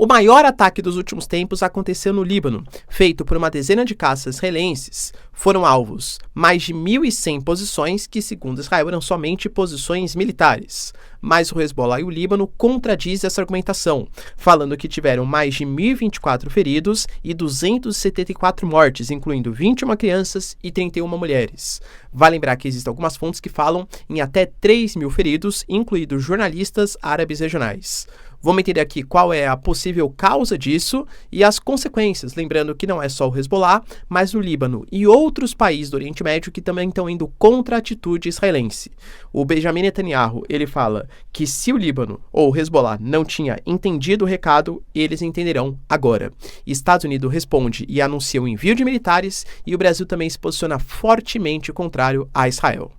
O maior ataque dos últimos tempos aconteceu no Líbano, feito por uma dezena de caças israelenses. Foram alvos mais de 1.100 posições que, segundo Israel, eram somente posições militares. Mas o Hezbollah e o Líbano contradizem essa argumentação, falando que tiveram mais de 1.024 feridos e 274 mortes, incluindo 21 crianças e 31 mulheres. Vale lembrar que existem algumas fontes que falam em até 3.000 feridos, incluídos jornalistas árabes regionais. Vamos entender aqui qual é a possível causa disso e as consequências, lembrando que não é só o Hezbollah, mas o Líbano e outros países do Oriente Médio que também estão indo contra a atitude israelense. O Benjamin Netanyahu, ele fala que se o Líbano ou o Hezbollah não tinha entendido o recado, eles entenderão agora. Estados Unidos responde e anuncia o envio de militares e o Brasil também se posiciona fortemente contrário a Israel.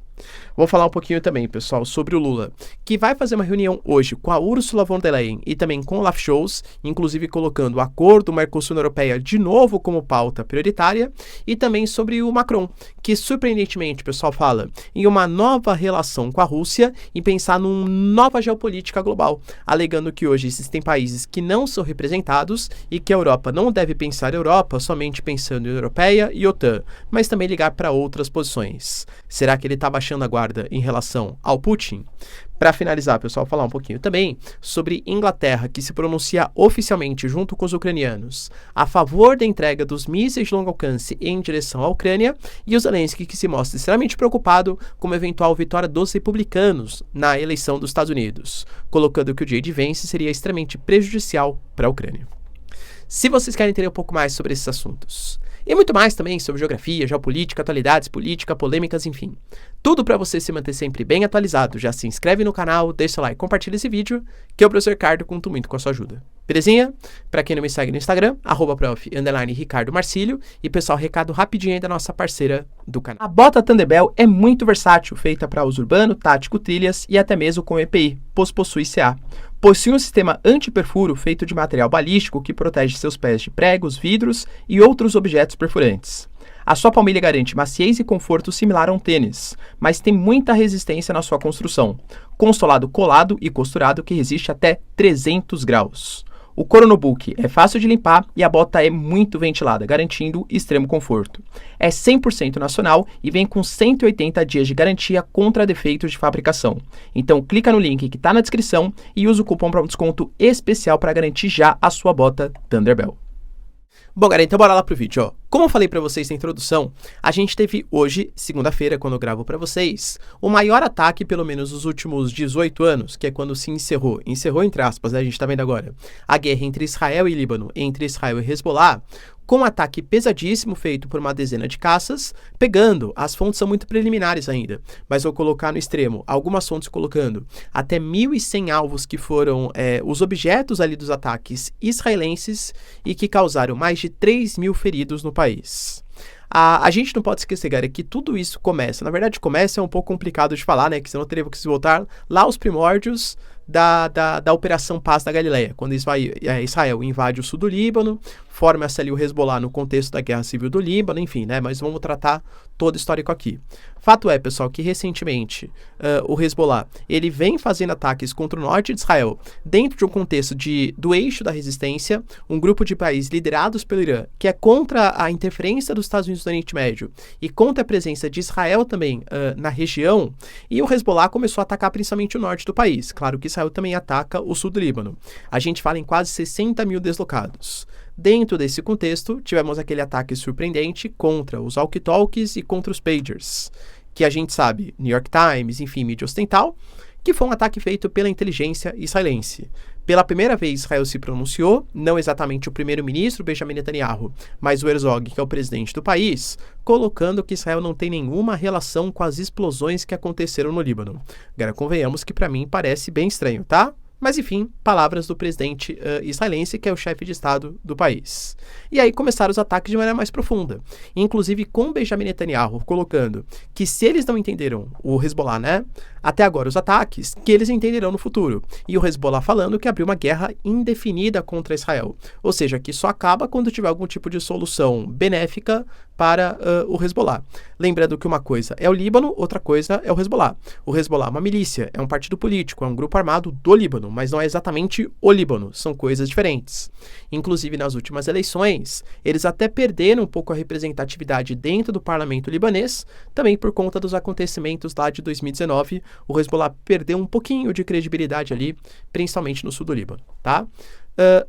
Vou falar um pouquinho também, pessoal, sobre o Lula, que vai fazer uma reunião hoje com a Ursula von der Leyen e também com o Olaf Scholz, inclusive colocando o acordo Mercosul-União Europeia de novo como pauta prioritária, e também sobre o Macron, que surpreendentemente, pessoal, fala em uma nova relação com a Rússia e pensar numa nova geopolítica global, alegando que hoje existem países que não são representados e que a Europa não deve pensar Europa somente pensando em União Europeia e OTAN, mas também ligar para outras posições. Será que ele está baixando a guarda em relação ao Putin? Para finalizar, pessoal, falar um pouquinho também sobre Inglaterra, que se pronuncia oficialmente junto com os ucranianos a favor da entrega dos mísseis de longo alcance em direção à Ucrânia, e o Zelensky, que se mostra extremamente preocupado com uma eventual vitória dos republicanos na eleição dos Estados Unidos, colocando que o J.D. Vance seria extremamente prejudicial para a Ucrânia. Se vocês querem entender um pouco mais sobre esses assuntos, e muito mais também sobre geografia, geopolítica, atualidades, política, polêmicas, enfim. Tudo para você se manter sempre bem atualizado. Já se inscreve no canal, deixa o like, compartilha esse vídeo, que eu, professor Ricardo, conto muito com a sua ajuda. Belezinha? Para quem não me segue no Instagram, @prof_Ricardo Marcílio. E pessoal, recado rapidinho aí da nossa parceira do canal. A bota Thunderbell é muito versátil, feita para uso urbano, tático, trilhas e até mesmo com EPI, pois possui CA. Possui um sistema anti-perfuro feito de material balístico que protege seus pés de pregos, vidros e outros objetos perfurantes. A sua palmilha garante maciez e conforto similar a um tênis, mas tem muita resistência na sua construção, com um solado colado e costurado que resiste até 300 graus. O Chronobook é fácil de limpar e a bota é muito ventilada, garantindo extremo conforto. É 100% nacional e vem com 180 dias de garantia contra defeitos de fabricação. Então clica no link que está na descrição e usa o cupom para um desconto especial para garantir já a sua bota Thunderbell. Bom, galera, então bora lá pro vídeo, ó. Como eu falei para vocês na introdução, a gente teve hoje, segunda-feira, quando eu gravo para vocês, o maior ataque, pelo menos nos últimos 18 anos, que é quando se encerrou entre aspas, né, a gente tá vendo agora, a guerra entre Israel e Líbano, entre Israel e Hezbollah, com um ataque pesadíssimo feito por uma dezena de caças, pegando, as fontes são muito preliminares ainda, mas vou colocar no extremo, algumas fontes colocando até 1.100 alvos que foram os objetos ali dos ataques israelenses e que causaram mais de 3.000 feridos no país. A gente não pode esquecer, galera, que tudo isso começa, na verdade é um pouco complicado de falar, né, que senão eu teria que se voltar lá aos primórdios da Operação Paz da Galileia, quando Israel invade o sul do Líbano, forma-se ali o Hezbollah no contexto da Guerra Civil do Líbano, enfim, né, mas vamos tratar todo o histórico aqui. Fato é, pessoal, que recentemente o Hezbollah, ele vem fazendo ataques contra o norte de Israel dentro de um contexto do eixo da resistência, um grupo de países liderados pelo Irã, que é contra a interferência dos Estados Unidos no Oriente Médio e contra a presença de Israel também na região, e o Hezbollah começou a atacar principalmente o norte do país. Claro que Israel também ataca o sul do Líbano. A gente fala em quase 60.000 deslocados. Dentro desse contexto, tivemos aquele ataque surpreendente contra os walkie-talkies e contra os pagers, que a gente sabe, New York Times, enfim, mídia ocidental, que foi um ataque feito pela inteligência israelense. Pela primeira vez, Israel se pronunciou, não exatamente o primeiro-ministro Benjamin Netanyahu, mas o Herzog, que é o presidente do país, colocando que Israel não tem nenhuma relação com as explosões que aconteceram no Líbano. Agora, convenhamos que para mim parece bem estranho, tá? Mas, enfim, palavras do presidente israelense, que é o chefe de Estado do país. E aí começaram os ataques de maneira mais profunda. Inclusive com Benjamin Netanyahu colocando que se eles não entenderam o Hezbollah, né, até agora os ataques, que eles entenderão no futuro. E o Hezbollah falando que abriu uma guerra indefinida contra Israel. Ou seja, que só acaba quando tiver algum tipo de solução benéfica para o Hezbollah. Lembrando que uma coisa é o Líbano, outra coisa é o Hezbollah. O Hezbollah é uma milícia, é um partido político, é um grupo armado do Líbano. Líbano, mas não é exatamente o Líbano, são coisas diferentes. Inclusive, nas últimas eleições, eles até perderam um pouco a representatividade dentro do parlamento libanês, também por conta dos acontecimentos lá de 2019, o Hezbollah perdeu um pouquinho de credibilidade ali, principalmente no sul do Líbano, tá?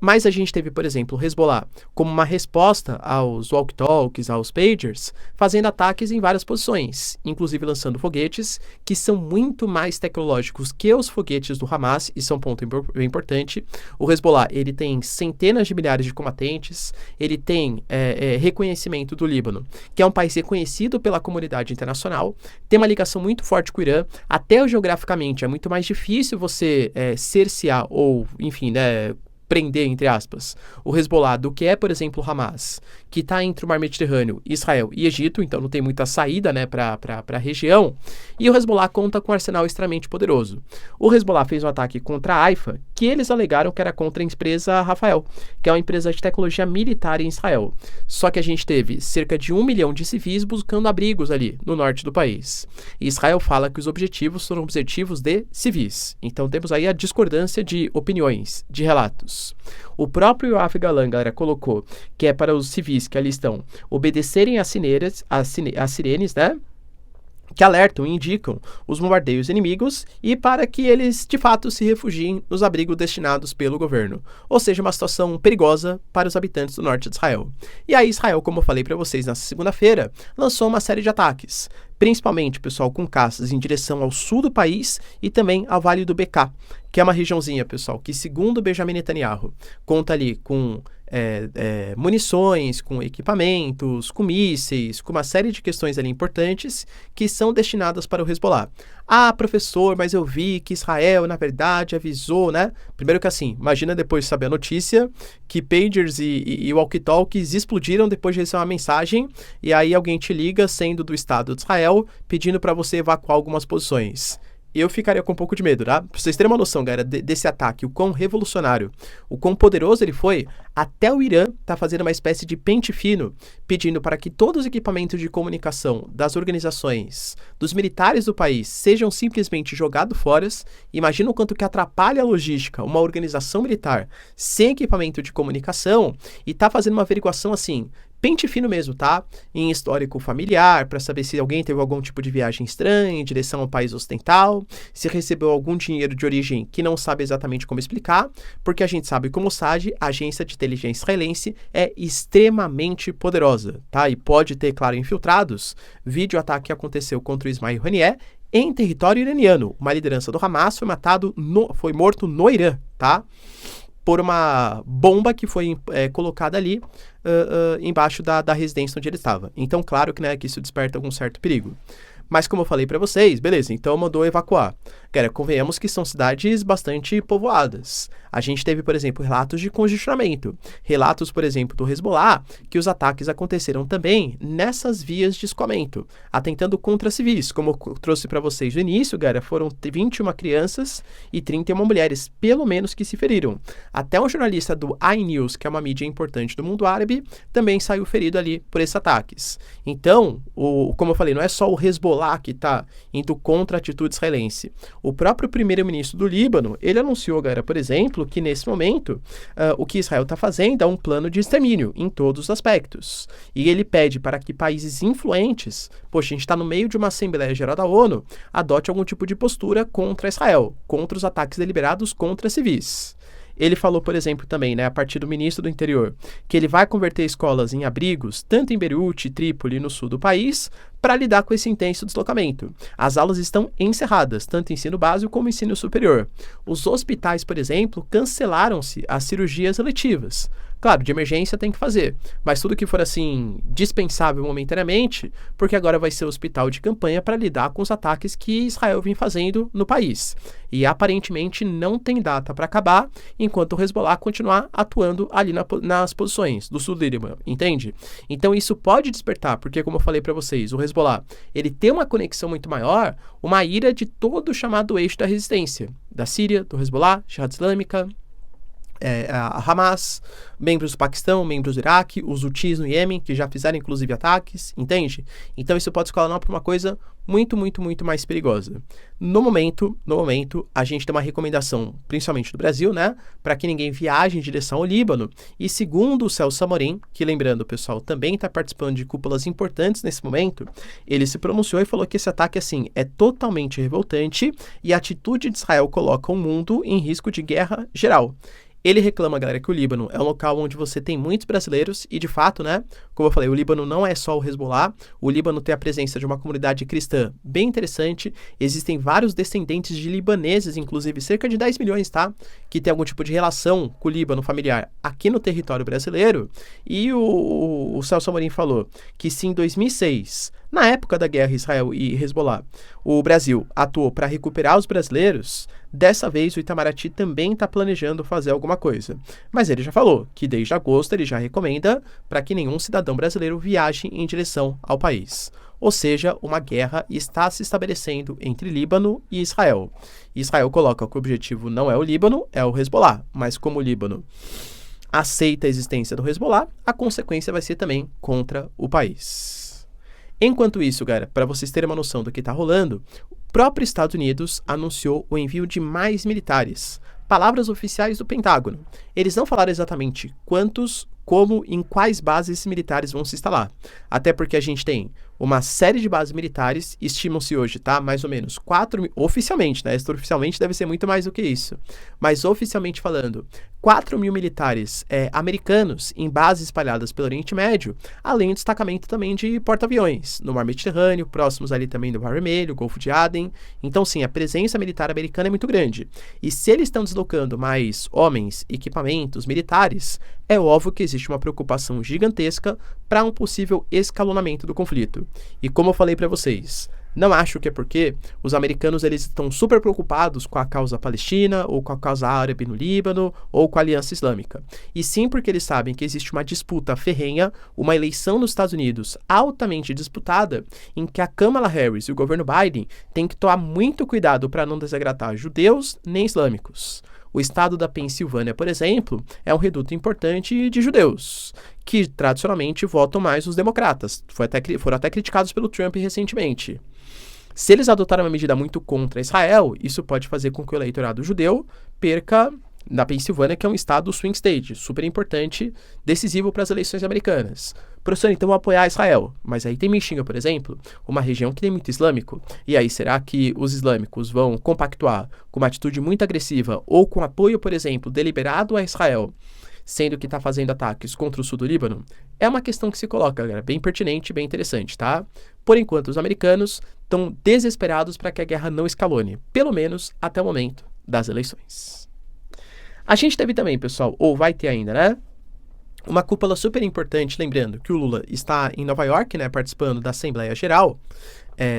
Mas a gente teve, por exemplo, o Hezbollah como uma resposta aos walkie-talkies, aos pagers, fazendo ataques em várias posições, inclusive lançando foguetes que são muito mais tecnológicos que os foguetes do Hamas, isso é um ponto bem importante. O Hezbollah, ele tem centenas de milhares de combatentes, ele tem reconhecimento do Líbano, que é um país reconhecido pela comunidade internacional, tem uma ligação muito forte com o Irã, até geograficamente é muito mais difícil você cercear ou, enfim, né, prender, entre aspas, o Hezbollah do que é, por exemplo, o Hamas, que está entre o Mar Mediterrâneo, Israel e Egito, então não tem muita saída, né, para a região, e o Hezbollah conta com um arsenal extremamente poderoso. O Hezbollah fez um ataque contra a Haifa, que eles alegaram que era contra a empresa Rafael, que é uma empresa de tecnologia militar em Israel. Só que a gente teve cerca de 1 milhão de civis buscando abrigos ali no norte do país. E Israel fala que os objetivos foram objetivos de civis. Então temos aí a discordância de opiniões, de relatos. O próprio Yoav Galan, galera, colocou que é para os civis que ali estão obedecerem às sirenes, né? Que alertam e indicam os bombardeios inimigos e para que eles, de fato, se refugiem nos abrigos destinados pelo governo. Ou seja, uma situação perigosa para os habitantes do norte de Israel. E aí Israel, como eu falei para vocês na segunda-feira, lançou uma série de ataques, principalmente, pessoal, com caças em direção ao sul do país e também ao Vale do Bekaa, que é uma regiãozinha, pessoal, que segundo Benjamin Netanyahu, conta ali com munições, com equipamentos, com mísseis, com uma série de questões ali importantes que são destinadas para o Hezbollah. Ah, professor, mas eu vi que Israel, na verdade, avisou, né? Primeiro que assim, imagina depois de saber a notícia que pagers e walkie-talkies explodiram depois de receber uma mensagem e aí alguém te liga, sendo do Estado de Israel, pedindo para você evacuar algumas posições. Eu ficaria com um pouco de medo, tá? Pra vocês terem uma noção, galera, desse ataque, o quão revolucionário, o quão poderoso ele foi, até o Irã tá fazendo uma espécie de pente fino, pedindo para que todos os equipamentos de comunicação das organizações, dos militares do país, sejam simplesmente jogados fora. Imagina o quanto que atrapalha a logística uma organização militar sem equipamento de comunicação e tá fazendo uma averiguação assim, pente fino mesmo, tá? Em histórico familiar, para saber se alguém teve algum tipo de viagem estranha em direção ao país ocidental, se recebeu algum dinheiro de origem que não sabe exatamente como explicar, porque a gente sabe que o Mossad, a agência de inteligência israelense, é extremamente poderosa, tá? E pode ter, claro, infiltrados. Vídeo ataque que aconteceu contra o Ismail Haniyeh em território iraniano. Uma liderança do Hamas foi morto no Irã, tá? Por uma bomba que foi colocada ali embaixo da residência onde ele estava. Então, claro que, né, que isso desperta algum certo perigo. Mas como eu falei para vocês, beleza, então mandou evacuar. Cara, convenhamos que são cidades bastante povoadas. A gente teve, por exemplo, relatos de congestionamento. Relatos, por exemplo, do Hezbollah, que os ataques aconteceram também nessas vias de escoamento, atentando contra civis. Como eu trouxe para vocês no início, cara, foram 21 crianças e 31 mulheres, pelo menos, que se feriram. Até um jornalista do iNews, que é uma mídia importante do mundo árabe, também saiu ferido ali por esses ataques. Então, como eu falei, não é só o Hezbollah que está indo contra a atitude israelense. O próprio primeiro-ministro do Líbano, ele anunciou, galera, por exemplo, que nesse momento o que Israel está fazendo é um plano de extermínio em todos os aspectos. E ele pede para que países influentes, poxa, a gente está no meio de uma Assembleia Geral da ONU, adote algum tipo de postura contra Israel, contra os ataques deliberados contra civis. Ele falou, por exemplo, também, né, a partir do ministro do Interior, que ele vai converter escolas em abrigos, tanto em Beirute e Trípoli, no sul do país, para lidar com esse intenso deslocamento. As aulas estão encerradas, tanto ensino básico como ensino superior. Os hospitais, por exemplo, cancelaram-se as cirurgias eletivas. Claro, de emergência tem que fazer, mas tudo que for assim dispensável momentaneamente, porque agora vai ser hospital de campanha para lidar com os ataques que Israel vem fazendo no país. E aparentemente não tem data para acabar, enquanto o Hezbollah continuar atuando ali nas posições do sul do Líbano, entende? Então isso pode despertar, porque como eu falei para vocês, o Hezbollah, ele tem uma conexão muito maior, uma ira de todo o chamado eixo da resistência, da Síria, do Hezbollah, Jihad Islâmica, a Hamas, membros do Paquistão, membros do Iraque, os Houthis no Iêmen, que já fizeram inclusive ataques, entende? Então isso pode escalar para uma coisa muito, muito, muito mais perigosa. No momento, a gente tem uma recomendação, principalmente do Brasil, né, para que ninguém viaje em direção ao Líbano, e segundo o Celso Amorim, que lembrando, o pessoal também está participando de cúpulas importantes nesse momento, ele se pronunciou e falou que esse ataque, assim, é totalmente revoltante e a atitude de Israel coloca o mundo em risco de guerra geral. Ele reclama, galera, que o Líbano é um local onde você tem muitos brasileiros e, de fato, né, como eu falei, o Líbano não é só o Hezbollah, o Líbano tem a presença de uma comunidade cristã bem interessante, existem vários descendentes de libaneses, inclusive cerca de 10 milhões, tá, que tem algum tipo de relação com o Líbano familiar aqui no território brasileiro, e o Celso Amorim falou que se em 2006, na época da guerra Israel e Hezbollah, o Brasil atuou para recuperar os brasileiros, dessa vez o Itamaraty também está planejando fazer alguma coisa. Mas ele já falou que desde agosto ele já recomenda para que nenhum cidadão brasileiro viaje em direção ao país. Ou seja, uma guerra está se estabelecendo entre Líbano e Israel. Israel coloca que o objetivo não é o Líbano, é o Hezbollah. Mas como o Líbano aceita a existência do Hezbollah, a consequência vai ser também contra o país. Enquanto isso, galera, para vocês terem uma noção do que está rolando, o próprio Estados Unidos anunciou o envio de mais militares. Palavras oficiais do Pentágono. Eles não falaram exatamente quantos, como, em quais bases esses militares vão se instalar. Até porque a gente tem uma série de bases militares, estimam-se hoje, tá? Mais ou menos 4 mil, oficialmente, né? Extraoficialmente deve ser muito mais do que isso. Mas oficialmente falando, 4 mil militares americanos em bases espalhadas pelo Oriente Médio, além do destacamento também de porta-aviões, no Mar Mediterrâneo, próximos ali também do Mar Vermelho, Golfo de Aden. Então, sim, a presença militar americana é muito grande. E se eles estão deslocando mais homens, equipamentos militares, é óbvio que existe uma preocupação gigantesca para um possível escalonamento do conflito. E como eu falei para vocês, não acho que é porque os americanos eles estão super preocupados com a causa palestina, ou com a causa árabe no Líbano, ou com a Aliança Islâmica. E sim porque eles sabem que existe uma disputa ferrenha, uma eleição nos Estados Unidos altamente disputada, em que a Kamala Harris e o governo Biden têm que tomar muito cuidado para não desagradar judeus nem islâmicos. O estado da Pensilvânia, por exemplo, é um reduto importante de judeus, que tradicionalmente votam mais os democratas. Foram até criticados pelo Trump recentemente. Se eles adotarem uma medida muito contra Israel, isso pode fazer com que o eleitorado judeu perca na Pensilvânia, que é um estado swing state, super importante, decisivo para as eleições americanas. Professor, então vou apoiar Israel. Mas aí tem Michigan, por exemplo, uma região que tem muito islâmico. E aí, será que os islâmicos vão compactuar com uma atitude muito agressiva ou com apoio, por exemplo, deliberado a Israel, sendo que está fazendo ataques contra o sul do Líbano? É uma questão que se coloca, galera, bem pertinente, bem interessante, tá? Por enquanto, os americanos estão desesperados para que a guerra não escalone, pelo menos até o momento das eleições. A gente teve também, pessoal, ou vai ter ainda, né? Uma cúpula super importante, lembrando que o Lula está em Nova York, né, participando da Assembleia Geral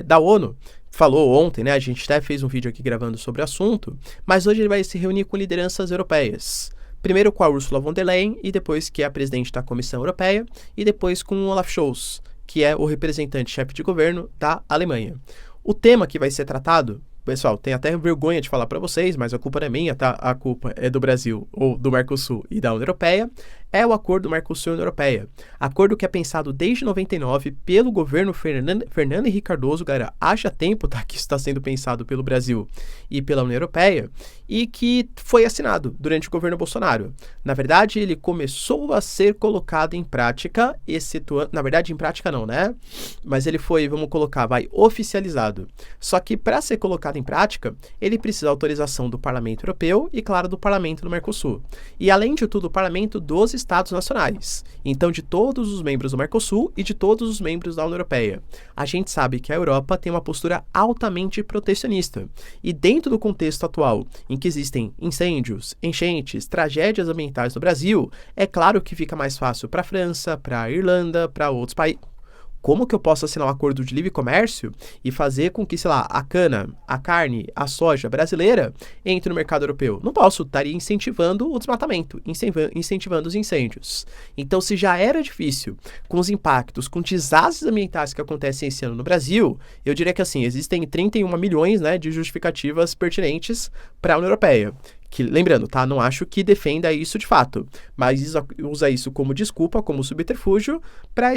da ONU. Falou ontem, né, a gente até fez um vídeo aqui gravando sobre o assunto, mas hoje ele vai se reunir com lideranças europeias. Primeiro com a Ursula von der Leyen, e depois que é a presidente da Comissão Europeia, e depois com o Olaf Scholz, que é o representante-chefe de governo da Alemanha. O tema que vai ser tratado, pessoal, tenho até vergonha de falar para vocês, mas a culpa não é minha, tá? A culpa é do Brasil, ou do Mercosul e da União Europeia, é o acordo Mercosul e União Europeia. Acordo que é pensado desde 99 pelo governo Fernando Henrique Cardoso, galera, haja tempo, tá? Que isso está sendo pensado pelo Brasil e pela União Europeia, e que foi assinado durante o governo Bolsonaro. Na verdade, ele começou a ser colocado em prática, excetuando, na verdade, em prática não, né? Mas ele foi, vamos colocar, oficializado. Só que para ser colocado em prática, ele precisa da autorização do Parlamento Europeu e, claro, do Parlamento do Mercosul. E, além de tudo, o Parlamento dos Estados Nacionais. Então, de todos os membros do Mercosul e de todos os membros da União Europeia. A gente sabe que a Europa tem uma postura altamente protecionista. E dentro do contexto atual, em que existem incêndios, enchentes, tragédias ambientais no Brasil, é claro que fica mais fácil para a França, para a Irlanda, para outros países. Como que eu posso assinar um acordo de livre comércio e fazer com que, sei lá, a cana, a carne, a soja brasileira entre no mercado europeu? Não posso, estaria incentivando o desmatamento, incentivando os incêndios. Então, se já era difícil com os impactos, com desastres ambientais que acontecem esse ano no Brasil, eu diria que assim, existem 31 milhões, né, de justificativas pertinentes para a União Europeia. Que, lembrando, tá? Não acho que defenda isso de fato, mas usa isso como desculpa, como subterfúgio, para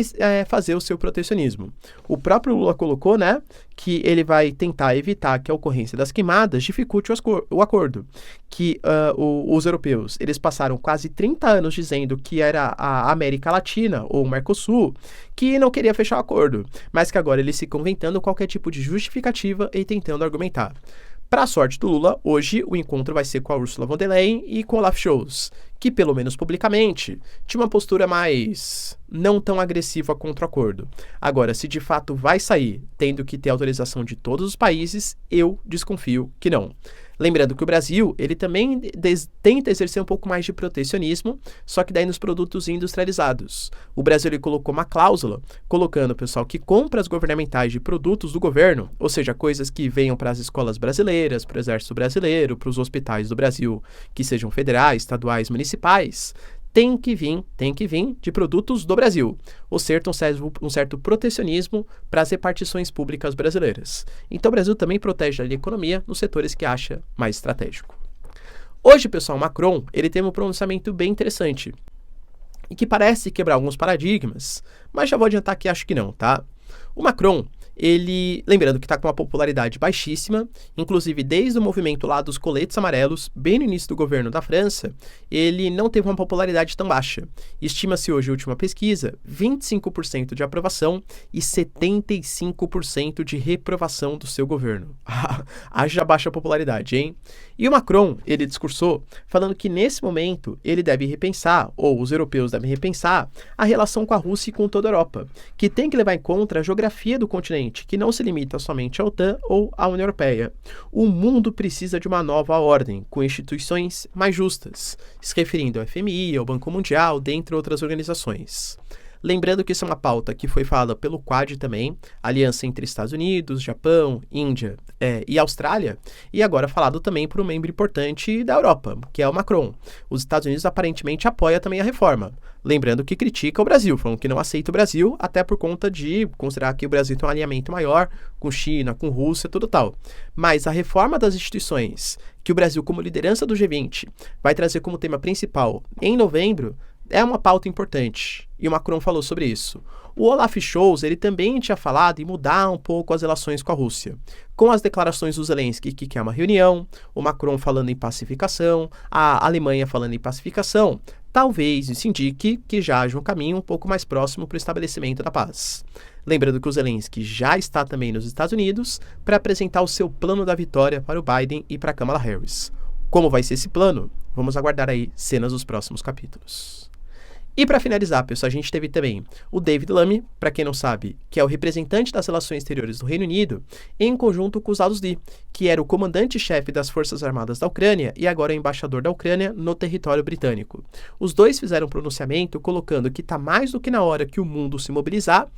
fazer o seu protecionismo. O próprio Lula colocou, né, que ele vai tentar evitar que a ocorrência das queimadas dificulte o acordo. Que os europeus, eles passaram quase 30 anos dizendo que era a América Latina, ou o Mercosul, que não queria fechar o acordo, mas que agora eles ficam inventando qualquer tipo de justificativa e tentando argumentar. Para a sorte do Lula, hoje o encontro vai ser com a Ursula von der Leyen e com o Olaf Scholz, que, pelo menos publicamente, tinha uma postura mais não tão agressiva contra o acordo. Agora, se de fato vai sair tendo que ter autorização de todos os países, eu desconfio que não. Lembrando que o Brasil, ele também tenta exercer um pouco mais de protecionismo, só que daí nos produtos industrializados. O Brasil ele colocou uma cláusula, colocando o pessoal que compra as governamentais de produtos do governo, ou seja, coisas que venham para as escolas brasileiras, para o Exército Brasileiro, para os hospitais do Brasil, que sejam federais, estaduais, municipais, tem que vir de produtos do Brasil, ou seja, um certo protecionismo para as repartições públicas brasileiras. Então o Brasil também protege a economia nos setores que acha mais estratégico. Hoje, pessoal, Macron, ele tem um pronunciamento bem interessante e que parece quebrar alguns paradigmas, mas já vou adiantar que acho que não, tá? O Macron, ele, lembrando que está com uma popularidade baixíssima, inclusive desde o movimento lá dos coletes amarelos, bem no início do governo da França, ele não teve uma popularidade tão baixa. Estima-se hoje, a última pesquisa, 25% de aprovação e 75% de reprovação do seu governo. Haja baixa popularidade, hein? E o Macron, ele discursou falando que nesse momento ele deve repensar, ou os europeus devem repensar, a relação com a Rússia e com toda a Europa, que tem que levar em conta a geografia do continente, que não se limita somente à OTAN ou à União Europeia. O mundo precisa de uma nova ordem, com instituições mais justas, se referindo ao FMI, ao Banco Mundial, dentre outras organizações. Lembrando que isso é uma pauta que foi falada pelo Quad também, aliança entre Estados Unidos, Japão, Índia e Austrália, e agora falado também por um membro importante da Europa, que é o Macron. Os Estados Unidos aparentemente apoiam também a reforma, lembrando que critica o Brasil, falando que não aceita o Brasil, até por conta de considerar que o Brasil tem um alinhamento maior com China, com Rússia, tudo tal. Mas a reforma das instituições, que o Brasil, como liderança do G20, vai trazer como tema principal em novembro, é uma pauta importante, e o Macron falou sobre isso. O Olaf Scholz, ele também tinha falado em mudar um pouco as relações com a Rússia. Com as declarações do Zelensky, que quer uma reunião, o Macron falando em pacificação, a Alemanha falando em pacificação, talvez isso indique que já haja um caminho um pouco mais próximo para o estabelecimento da paz. Lembrando que o Zelensky já está também nos Estados Unidos para apresentar o seu plano da vitória para o Biden e para a Kamala Harris. Como vai ser esse plano? Vamos aguardar aí cenas dos próximos capítulos. E para finalizar, pessoal, a gente teve também o David Lammy, para quem não sabe, que é o representante das relações exteriores do Reino Unido, em conjunto com o Zaluzny, que era o comandante-chefe das Forças Armadas da Ucrânia e agora é embaixador da Ucrânia no território britânico. Os dois fizeram um pronunciamento colocando que está mais do que na hora que o mundo se mobilizar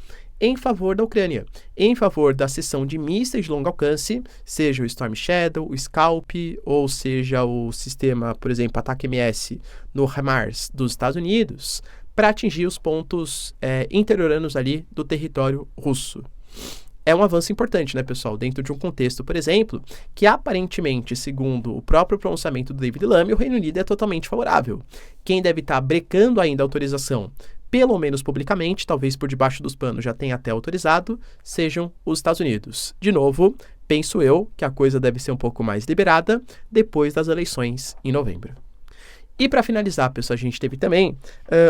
em favor da Ucrânia, em favor da cessão de mísseis de longo alcance, seja o Storm Shadow, o Scalp, ou seja o sistema, por exemplo, Ataque MS no HIMARS dos Estados Unidos, para atingir os pontos interioranos ali do território russo. É um avanço importante, né, pessoal? Dentro de um contexto, por exemplo, que aparentemente, segundo o próprio pronunciamento do David Lammy, o Reino Unido é totalmente favorável. Quem deve estar brecando ainda a autorização, pelo menos publicamente, talvez por debaixo dos panos já tenha até autorizado, sejam os Estados Unidos. De novo, penso eu que a coisa deve ser um pouco mais liberada depois das eleições em novembro. E para finalizar, pessoal, a gente teve também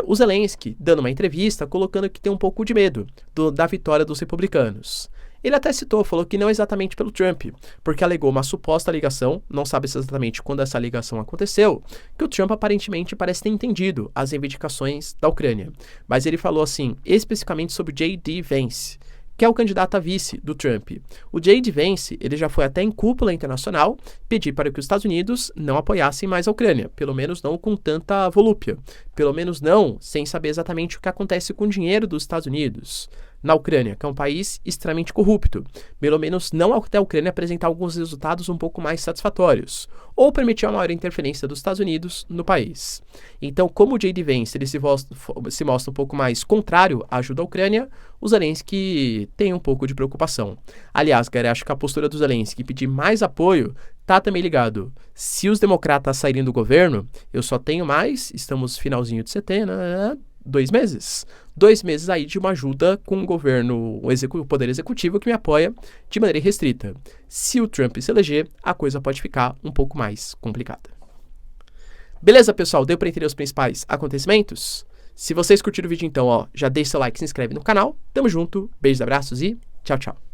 o Zelensky dando uma entrevista colocando que tem um pouco de medo da vitória dos republicanos. Ele até citou, falou que não exatamente pelo Trump, porque alegou uma suposta ligação, não sabe exatamente quando essa ligação aconteceu, que o Trump aparentemente parece ter entendido as reivindicações da Ucrânia. Mas ele falou assim, especificamente sobre J.D. Vance, que é o candidato a vice do Trump. O J.D. Vance, ele já foi até em cúpula internacional pedir para que os Estados Unidos não apoiassem mais a Ucrânia, pelo menos não com tanta volúpia, pelo menos não sem saber exatamente o que acontece com o dinheiro dos Estados Unidos. na Ucrânia, que é um país extremamente corrupto, pelo menos não até a Ucrânia apresentar alguns resultados um pouco mais satisfatórios, ou permitir uma maior interferência dos Estados Unidos no país. Então, como o J.D. Vance ele se mostra um pouco mais contrário à ajuda à Ucrânia, o Zelensky tem um pouco de preocupação. Aliás, galera, acho que a postura do Zelensky pedir mais apoio tá também ligado. Se os democratas saírem do governo, eu só tenho mais, estamos finalzinho de setembro, 2 meses. 2 meses aí de uma ajuda com o governo, o poder executivo que me apoia de maneira irrestrita. Se o Trump se eleger, a coisa pode ficar um pouco mais complicada. Beleza, pessoal? Deu para entender os principais acontecimentos? Se vocês curtiram o vídeo, então, já deixa seu like, se inscreve no canal. Tamo junto, beijos, abraços e tchau, tchau.